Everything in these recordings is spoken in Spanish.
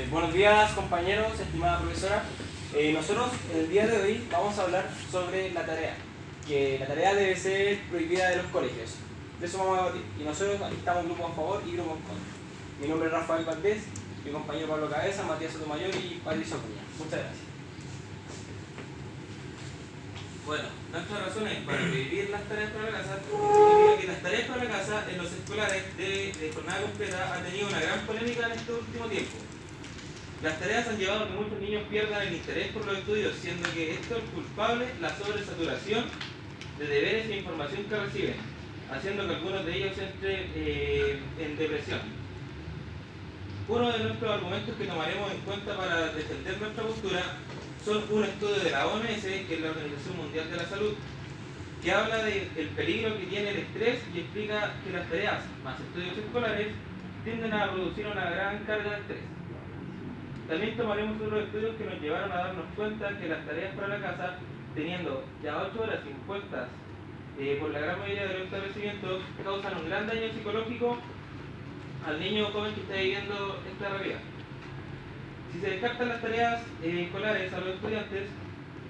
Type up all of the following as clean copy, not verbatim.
Buenos días compañeros, estimada profesora. Nosotros el día de hoy vamos a hablar sobre la tarea, que la tarea debe ser prohibida de los colegios. De eso vamos a debatir. Y nosotros aquí estamos grupos a favor y grupos en contra. Mi nombre es Rafael Valdés, mi compañero Pablo Cabeza, Matías Sotomayor y Patricio Acuña. Muchas gracias. Bueno, nuestras razones para prohibir las tareas para la casa significa que las tareas para la casa en los escolares de jornada completa han tenido una gran polémica en este último tiempo. Las tareas han llevado a que muchos niños pierdan el interés por los estudios, siendo que esto es culpable la sobresaturación de deberes e información que reciben, haciendo que algunos de ellos entren en depresión. Uno de nuestros argumentos que tomaremos en cuenta para defender nuestra postura son un estudio de la OMS, que es la Organización Mundial de la Salud, que habla del peligro que tiene el estrés y explica que las tareas más estudios escolares tienden a producir una gran carga de estrés. También tomaremos otros estudios que nos llevaron a darnos cuenta que las tareas para la casa, teniendo ya 8 horas impuestas por la gran mayoría de los establecimientos, causan un gran daño psicológico al niño joven que está viviendo esta realidad. Si se descartan las tareas escolares a los estudiantes,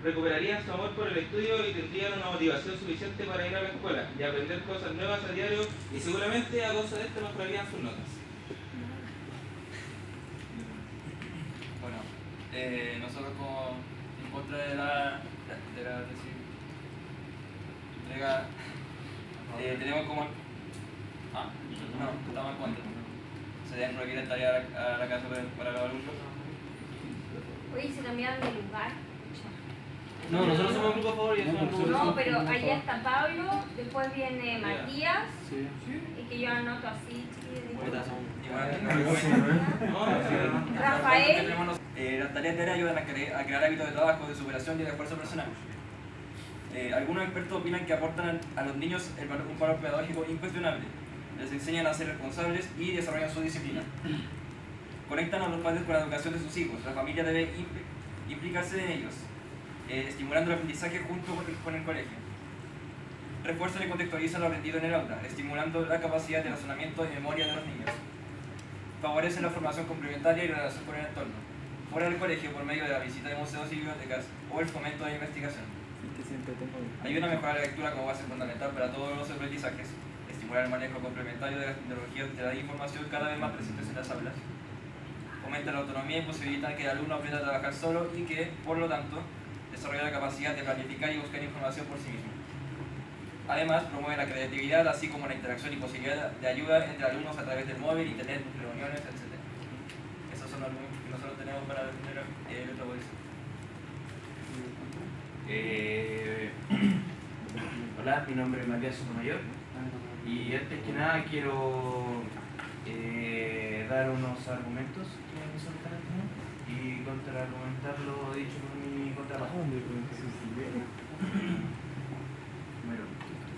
recuperarían su amor por el estudio y tendrían una motivación suficiente para ir a la escuela y aprender cosas nuevas a diario, y seguramente a causa de esto mejorarían sus notas. Bueno, nosotros como en contra de la entrega, tenemos como... no, estamos en contra. Se deben prohibir la tarea a la casa para los alumnos. Oye, ¿se cambiaron de lugar? No, nosotros somos un grupo a favor y somos un grupo. No, pero allá está Pablo, después viene Matías, y que yo anoto así, Rafael. Las tareas diarias ayudan a crear hábitos de trabajo, de superación y de esfuerzo personal. Algunos expertos opinan que aportan a los niños un valor pedagógico incuestionable. Les enseñan a ser responsables y desarrollan su disciplina. Conectan a los padres con la educación de sus hijos. La familia debe implicarse en ellos, estimulando el aprendizaje junto con el colegio. Refuerzan y contextualizan lo aprendido en el aula, estimulando la capacidad de razonamiento y memoria de los niños. Favorecen la formación complementaria y la relación con el entorno, fuera del colegio por medio de la visita de museos y bibliotecas o el fomento de investigación. Ayudan a mejorar la lectura como base fundamental para todos los aprendizajes, estimular el manejo complementario de las tecnologías de la información cada vez más presentes en las aulas. Fomentan la autonomía y posibilitan que el alumno aprenda a trabajar solo y que, por lo tanto, desarrolle la capacidad de planificar y buscar información por sí mismo. Además, promueve la creatividad, así como la interacción y posibilidad de ayuda entre alumnos a través del móvil, internet, reuniones, etc. Esos son los argumentos que nosotros tenemos para defender nuestra posición. Hola, mi nombre es Matías Sotomayor y antes que nada quiero dar unos argumentos que me soltaron y contraargumentar lo dicho por mi contraparte. Bueno,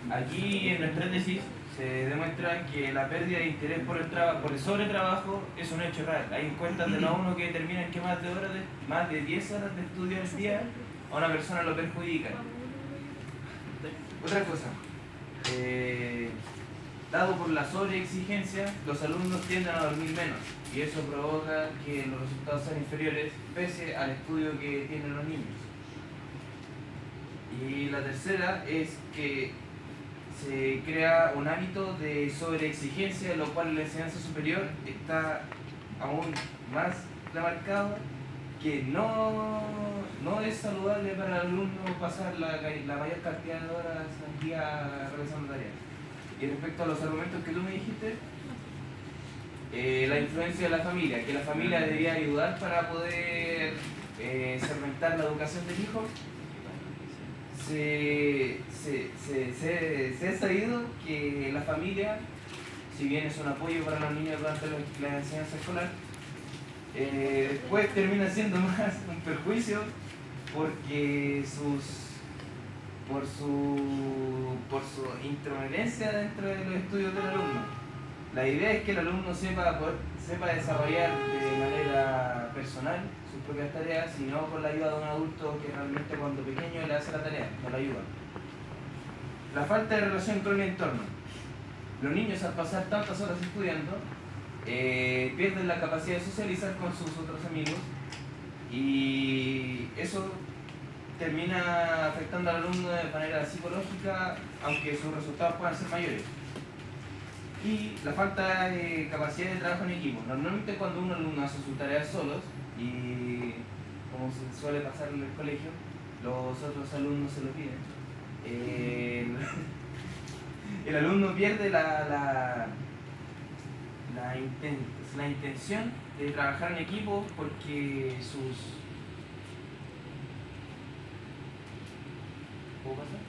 aquí en nuestra tesis se demuestra que la pérdida de interés por el sobretrabajo es un hecho real. Hay encuestas de la ONU que determinan que más de 10 horas de estudio al día a una persona lo perjudican. Otra cosa, dado por la sobreexigencia, los alumnos tienden a dormir menos y eso provoca que los resultados sean inferiores pese al estudio que tienen los niños. Y la tercera es que se crea un hábito de sobreexigencia, lo cual en la enseñanza superior está aún más remarcado, que no es saludable para el alumno pasar la mayor cantidad de horas al día realizando tareas. Y respecto a los argumentos que tú me dijiste, la influencia de la familia, que la familia debería ayudar para poder segmentar la educación del hijo, se ha sabido que la familia, si bien es un apoyo para los niños durante la enseñanza escolar, después termina siendo más un perjuicio porque por su introminencia dentro de los estudios del alumno. La idea es que el alumno sepa desarrollar de manera personal sus propias tareas y no con la ayuda de un adulto que realmente cuando pequeño le hace la tarea, no la ayuda. La falta de relación con el entorno. Los niños al pasar tantas horas estudiando pierden la capacidad de socializar con sus otros amigos y eso termina afectando al alumno de manera psicológica, aunque sus resultados puedan ser mayores. Y la falta de capacidad de trabajo en equipo. Normalmente cuando un alumno hace sus tareas solos, y como se suele pasar en el colegio, los otros alumnos se lo piden, el alumno pierde la intención de trabajar en equipo porque sus... ¿Puedo pasar?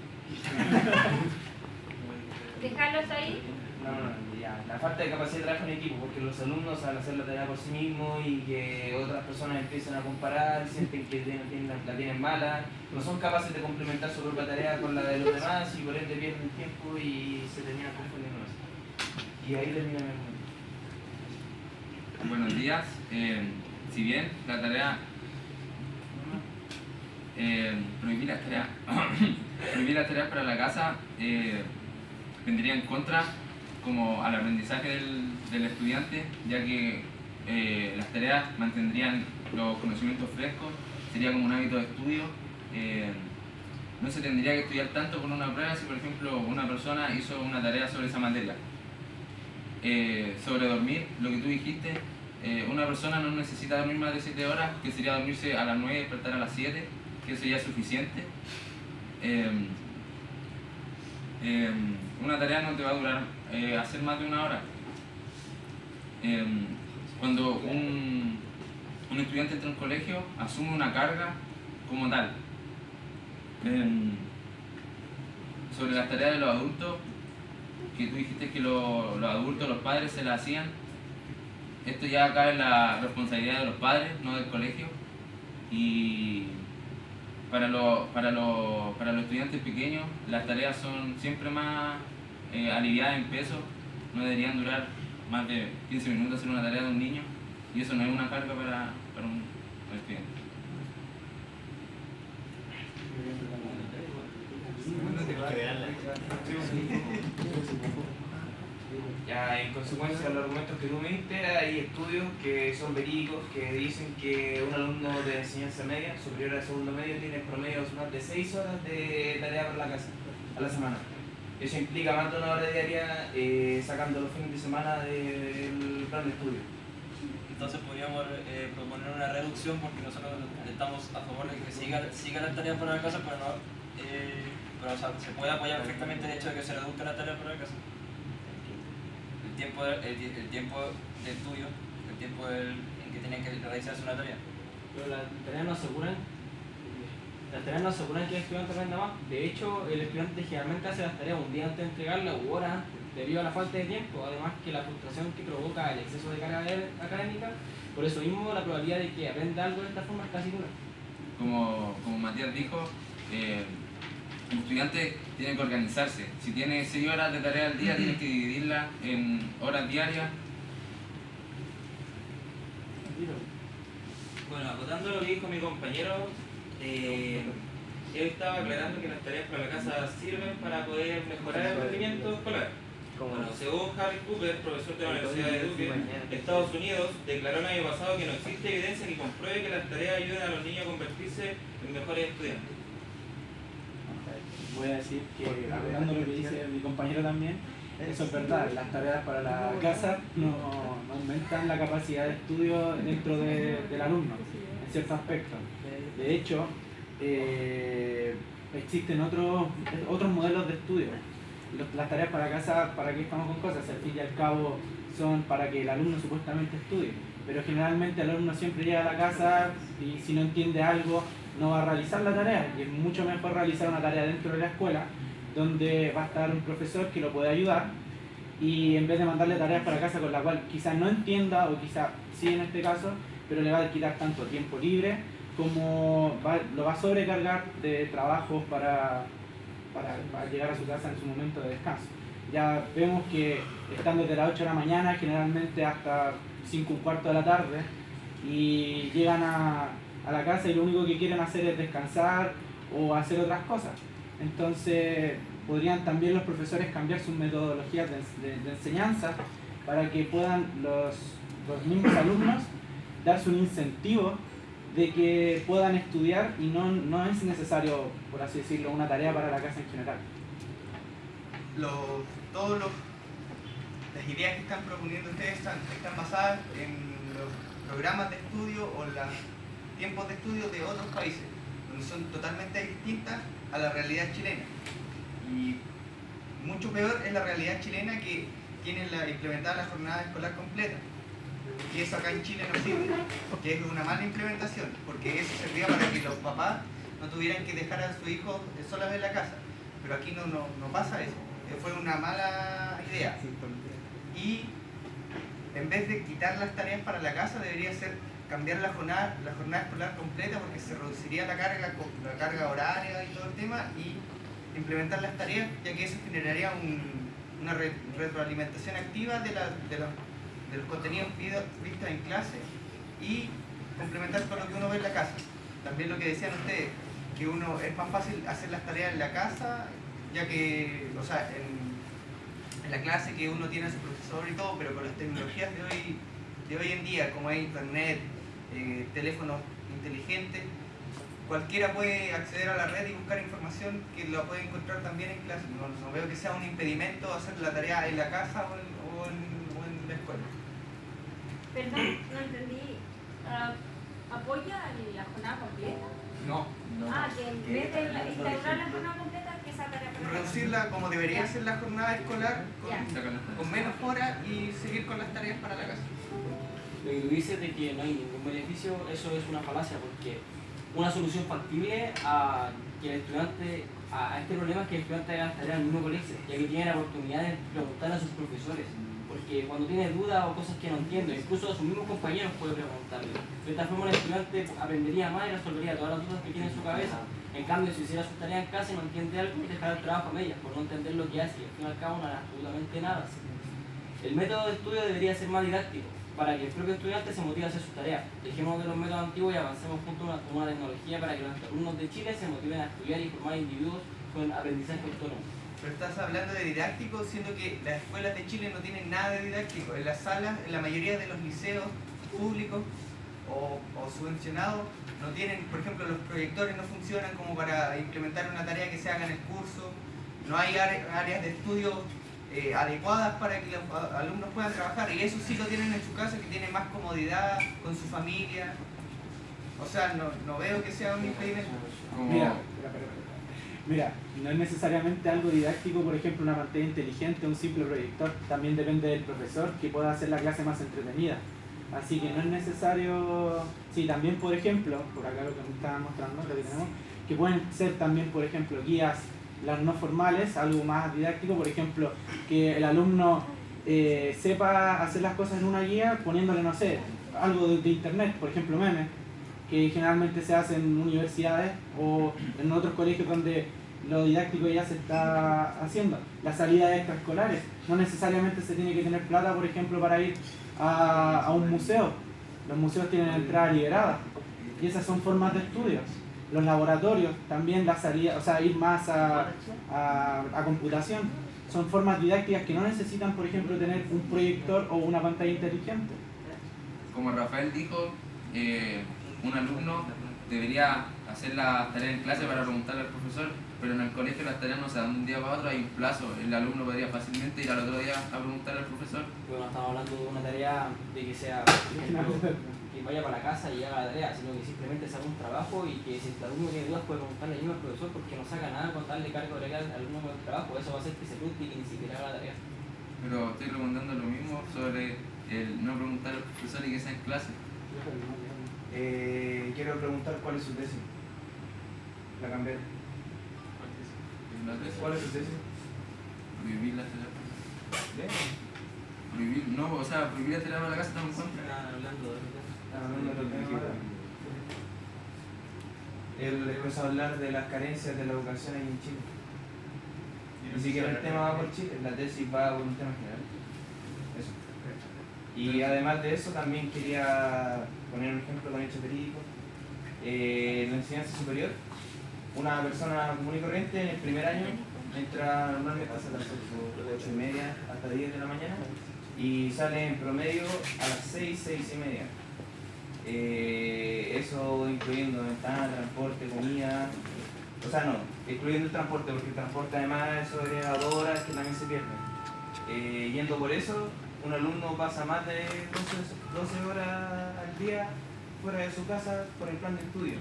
Dejarlos ahí. No, ya. La falta de capacidad de trabajo en equipo, porque los alumnos al hacer la tarea por sí mismos y que otras personas empiezan a comparar, sienten que la tienen mala, no son capaces de complementar su propia tarea con la de los demás y por ende pierden tiempo y se terminan confundiendo más. Y ahí termina mi argumento. Buenos días. Si bien la tarea prohibir las tareas para la casa vendría en contra como al aprendizaje del estudiante, ya que las tareas mantendrían los conocimientos frescos, sería como un hábito de estudio. No se tendría que estudiar tanto con una prueba si por ejemplo una persona hizo una tarea sobre esa materia. Sobre dormir, lo que tú dijiste, una persona no necesita dormir más de 7 horas, que sería dormirse a las 9 y despertar a las 7, que eso ya es suficiente. Una tarea no te va a durar hacer más de 1 hora. Cuando un estudiante entra a un colegio, asume una carga como tal. Sobre las tareas de los adultos, que tú dijiste que los adultos, los padres se las hacían, esto ya cae en la responsabilidad de los padres, no del colegio. Y para los estudiantes pequeños, las tareas son siempre más aliviadas en peso, no deberían durar más de 15 minutos hacer una tarea de un niño, y eso no es una carga para un estudiante. Ya, en consecuencia de los argumentos que tú me diste, hay estudios que son verídicos que dicen que un alumno de enseñanza media, superior al segundo medio, tiene en promedio más de 6 horas de tarea para la casa a la semana. Eso implica más de 1 hora diaria sacando los fines de semana del plan de estudio. Entonces podríamos proponer una reducción porque nosotros estamos a favor de que siga las tareas para la casa, pero no, pero, o sea, se puede apoyar perfectamente el hecho de que se reduzca las tareas para la casa. El tiempo de estudio, el tiempo en que tienen que realizarse una tarea. Pero las tareas no aseguran que el estudiante aprenda más. De hecho, el estudiante generalmente hace las tareas un día antes de entregarlas u horas antes, debido a la falta de tiempo. Además que la frustración que provoca el exceso de carga académica, por eso mismo la probabilidad de que aprenda algo de esta forma es casi nula. Como Matías dijo, el estudiante tiene que organizarse. Si tiene 6 horas de tarea al día, tiene que dividirla en horas diarias. Bueno, acotando lo que dijo mi compañero, él estaba aclarando que las tareas para la casa sirven para poder mejorar el rendimiento escolar. Bueno, según Harry Cooper, profesor de la Universidad de Duke, Estados Unidos, declaró el año pasado que no existe evidencia que compruebe que las tareas ayuden a los niños a convertirse en mejores estudiantes. Voy a decir que, hablando lo que dice mi compañero también, eso es verdad, las tareas para la casa no aumentan la capacidad de estudio dentro del alumno, en ciertos aspectos. De hecho, existen otros modelos de estudio. Las tareas para casa, ¿para qué estamos con cosas? Al fin y al cabo son para que el alumno supuestamente estudie, pero generalmente el alumno siempre llega a la casa y si no entiende algo no va a realizar la tarea, y es mucho mejor realizar una tarea dentro de la escuela donde va a estar un profesor que lo puede ayudar, y en vez de mandarle tareas para casa con la cual quizás no entienda o quizás sí en este caso, pero le va a quitar tanto tiempo libre como lo va a sobrecargar de trabajos para llegar a su casa en su momento de descanso. Ya vemos que estando desde las 8 de la mañana, generalmente hasta 5:15 de la tarde, y llegan a la casa y lo único que quieren hacer es descansar o hacer otras cosas. Entonces podrían también los profesores cambiar sus metodologías de enseñanza para que puedan los mismos alumnos darse un incentivo de que puedan estudiar y no es necesario, por así decirlo, una tarea para la casa en general. Todas las ideas que están proponiendo ustedes están basadas en los programas de estudio o los tiempos de estudio de otros países, donde son totalmente distintas a la realidad chilena. Y mucho peor es la realidad chilena, que tiene implementada la jornada escolar completa. Y eso acá en Chile no sirve, que es una mala implementación, porque eso servía para que los papás no tuvieran que dejar a sus hijos solos en la casa. Pero aquí no pasa eso, fue una mala idea. Y en vez de quitar las tareas para la casa, debería ser cambiar la jornada escolar completa, porque se reduciría la carga horaria y todo el tema, y implementar las tareas, ya que eso generaría una retroalimentación activa de los contenidos vistos en clase y complementar con lo que uno ve en la casa. También lo que decían ustedes, que es más fácil hacer las tareas en la casa, ya que, o sea, en la clase que uno tiene a su profesor y todo, pero con las tecnologías de hoy en día, como es internet, teléfonos inteligentes, cualquiera puede acceder a la red y buscar información que la puede encontrar también en clase. No veo que sea un impedimento hacer la tarea en la casa o en la escuela. Perdón, no entendí. ¿Apoya la jornada completa? No. Que en vez de instaurar la jornada completa, que esa tarea para Reducirla como debería ser la jornada escolar, con menos horas, y seguir con las tareas para la casa. Lo que tú dices de que no hay ningún beneficio, eso es una falacia, porque una solución factible a este problema es que el estudiante haga las tareas en el mismo colegio, ya que tiene la oportunidad de preguntarle a sus profesores, porque cuando tiene dudas o cosas que no entiende, incluso a sus mismos compañeros puede preguntarle. De esta forma el estudiante aprendería más y resolvería todas las dudas que tiene en su cabeza. En cambio, si hiciera sus tareas en casa y no entiende algo, dejará el trabajo a medias por no entender lo que hace, y al fin y al cabo no hará absolutamente nada. El método de estudio debería ser más didáctico, para que el propio estudiante se motive a hacer sus tareas. Dejemos de los métodos antiguos y avancemos juntos con una tecnología para que los alumnos de Chile se motiven a estudiar y formar individuos con aprendizaje autónomo. Pero estás hablando de didáctico, siendo que las escuelas de Chile no tienen nada de didáctico. En las salas, en la mayoría de los liceos públicos o subvencionados, no tienen, por ejemplo, los proyectores no funcionan como para implementar una tarea que se haga en el curso. No hay áreas de estudio adecuadas para que los alumnos puedan trabajar, y eso sí lo tienen en su casa, que tienen más comodidad con su familia. O sea, no veo que sea un impedimento. Mira, no es necesariamente algo didáctico, por ejemplo, una pantalla inteligente o un simple proyector. También depende del profesor, que pueda hacer la clase más entretenida. Así que no es necesario... Sí, también, por ejemplo, por acá lo que me estaban mostrando, lo que tenemos, que pueden ser también, por ejemplo, guías, las no formales, algo más didáctico, por ejemplo, que el alumno sepa hacer las cosas en una guía poniéndole, no sé, algo de internet, por ejemplo, memes, que generalmente se hacen en universidades o en otros colegios donde lo didáctico ya se está haciendo. Las salidas extraescolares, no necesariamente se tiene que tener plata, por ejemplo, para ir a un museo. Los museos tienen entrada liberada y esas son formas de estudios. Los laboratorios, también la salida, o sea, ir más a computación, son formas didácticas que no necesitan, por ejemplo, tener un proyector o una pantalla inteligente. Como Rafael dijo, un alumno debería hacer las tareas en clase para preguntarle al profesor, pero en el colegio las tareas no se dan de un día para otro, hay un plazo. El alumno podría fácilmente ir al otro día a preguntarle al profesor. Bueno, estamos hablando de una tarea de que sea, por ejemplo, que vaya para la casa y haga la tarea, sino que simplemente se haga un trabajo y que si el alumno tiene dudas puede preguntarle al mismo profesor, porque no saca nada con darle carga horaria al alumno con el trabajo. Eso va a hacer que se frustre y que ni siquiera haga la tarea. Pero estoy preguntando lo mismo sobre el no preguntar al profesor y que sea en clase. Quiero preguntar cuál es su tesis. La cambié. ¿Cuál es su tesis? Prohibir las tareas. ¿De? Prohibir, no, o sea, prohibir las tareas para la casa estamos en contra. Él empezó a hablar de las carencias de la educación ahí en Chile. Ni siquiera el tema va por Chile, la tesis va por un tema general. Eso. Y además de eso, también quería poner un ejemplo con hechos verídicos. En la enseñanza superior, una persona común y corriente en el primer año entra normalmente a las 8:30 hasta 10 de la mañana y sale en promedio a las 6, 6 y media. Eso incluyendo ventana, transporte, comida, o sea no, excluyendo el transporte, porque el transporte además eso agrega 2 horas que también se pierden. Yendo por eso, un alumno pasa más de 12 horas al día fuera de su casa por el plan de estudio.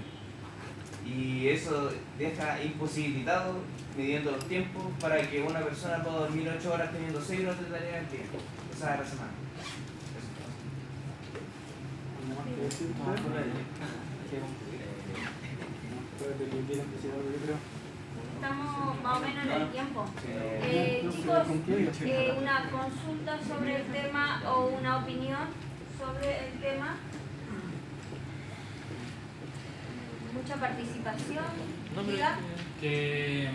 Y eso deja imposibilitado, midiendo los tiempos, para que una persona pueda dormir 8 horas teniendo 6 horas de tarea al día, o sea, a la semana. Estamos más o menos en el tiempo. Chicos, una consulta sobre el tema o una opinión sobre el tema. Mucha participación. Diga. Que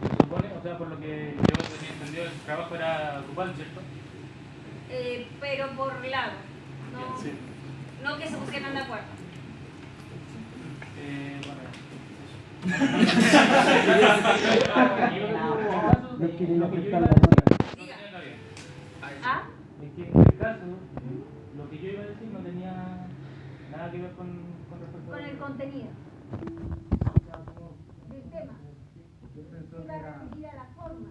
se supone, o sea, por lo que yo tenía entendido, el trabajo era grupal, ¿cierto? Pero por lado. No que se pusieran de acuerdo. ¿Ah? Es que en este caso, lo que yo iba a decir no tenía nada que ver con respecto Con el contenido del tema. Iba a referir a la forma.